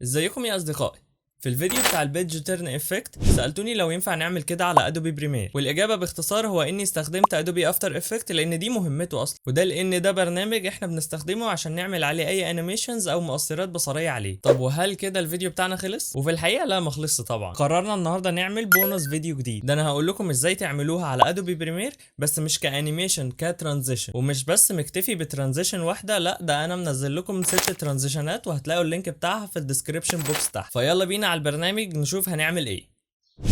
ازيكم يا اصدقائي. في الفيديو بتاع البيج تيرن افكت سالتوني لو ينفع نعمل كده على ادوبي بريمير، والاجابه باختصار هو اني استخدمت ادوبي افتر افكت لان دي مهمته اصلا، وده لان ده برنامج احنا بنستخدمه عشان نعمل عليه اي انيميشنز او مؤثرات بصريه عليه. طب وهل كده الفيديو بتاعنا خلص؟ وفي الحقيقه لا، ما خلصش طبعا. قررنا النهارده نعمل بونص فيديو جديد، ده انا هقول لكم ازاي تعملوها على ادوبي بريمير، بس مش كانيميشن، كترانزيشن. ومش بس مكتفي بترانزيشن واحده، لا ده انا منزل لكم 6 ترانزيشنات وهتلاقوا اللينك بتاعها في الديسكريبشن بوكس تحت. فيلا بينا على البرنامج نشوف هنعمل ايه.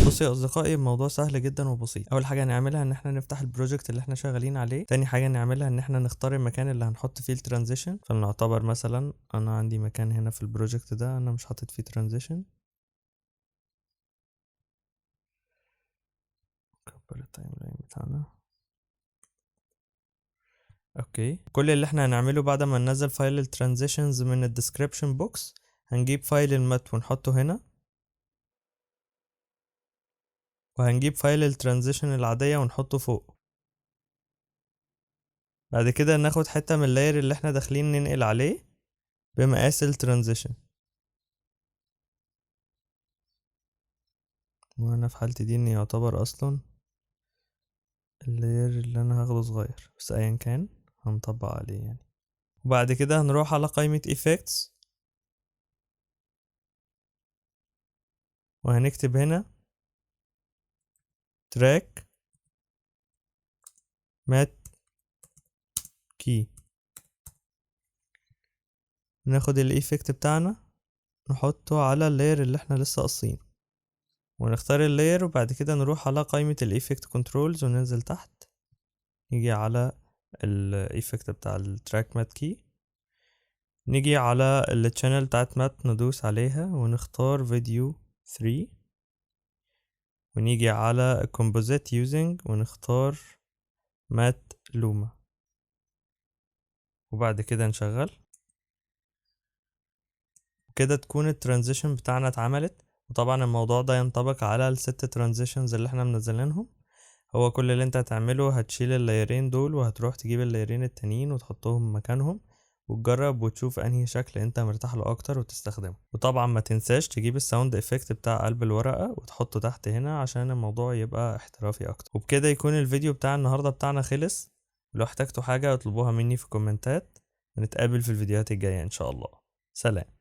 بصوا يا اصدقائي، الموضوع سهل جدا وبسيط. اول حاجه هنعملها ان احنا نفتح البروجكت اللي احنا شغالين عليه. تاني حاجه نعملها ان احنا نختار المكان اللي هنحط فيه الترانزيشن. فلنعتبر مثلا انا عندي مكان هنا في البروجكت ده انا مش حاطط فيه ترانزيشن. كبر التايم لاين بتاعنا. اوكي، كل اللي احنا هنعمله بعد ما ننزل فايل الترانزيشنز من الديسكريبشن بوكس، هنجيب فايل المات ونحطه هنا، وهنجيب فايل الترانزيشن العادية ونحطه فوق. بعد كده ناخد حتة من اللاير اللي احنا داخلين ننقل عليه بمقاس الترانزيشن، وانا في حالتي دي ان يعتبر اصلا اللاير اللي انا هاخده صغير، بس ايا كان هنطبق عليه يعني. وبعد كده هنروح على قائمة effects وهنكتب هنا track mat key. ناخد الايفكت بتاعنا نحطه على اللاير اللي احنا لسه قاصينه، ونختار اللاير، وبعد كده نروح على قائمة الايفكت كنترولز وننزل تحت، نيجي على الايفكت بتاع التراك مات كي، نيجي على التشانل بتاعت مات ندوس عليها ونختار فيديو 3، ونيجي على composite using ونختار مات لوما، وبعد كده نشغل. كده تكون الترانزيشن بتاعنا اتعملت. وطبعا الموضوع ده ينطبق على الست ترانزيشنز اللي احنا منزلينهم. هو كل اللي انت هتعمله هتشيل اللايرين دول وهتروح تجيب اللايرين التانيين وتحطهم مكانهم، وتجرب وتشوف انهي شكل انت مرتاح له اكتر وتستخدمه. وطبعا ما تنساش تجيب الساوند افكت بتاع قلب الورقة وتحطه تحت هنا عشان الموضوع يبقى احترافي اكتر. وبكده يكون الفيديو بتاع النهاردة بتاعنا خلص. لو احتجتوا حاجة اطلبوها مني في الكومنتات، ونتقابل في الفيديوهات الجاية ان شاء الله. سلام.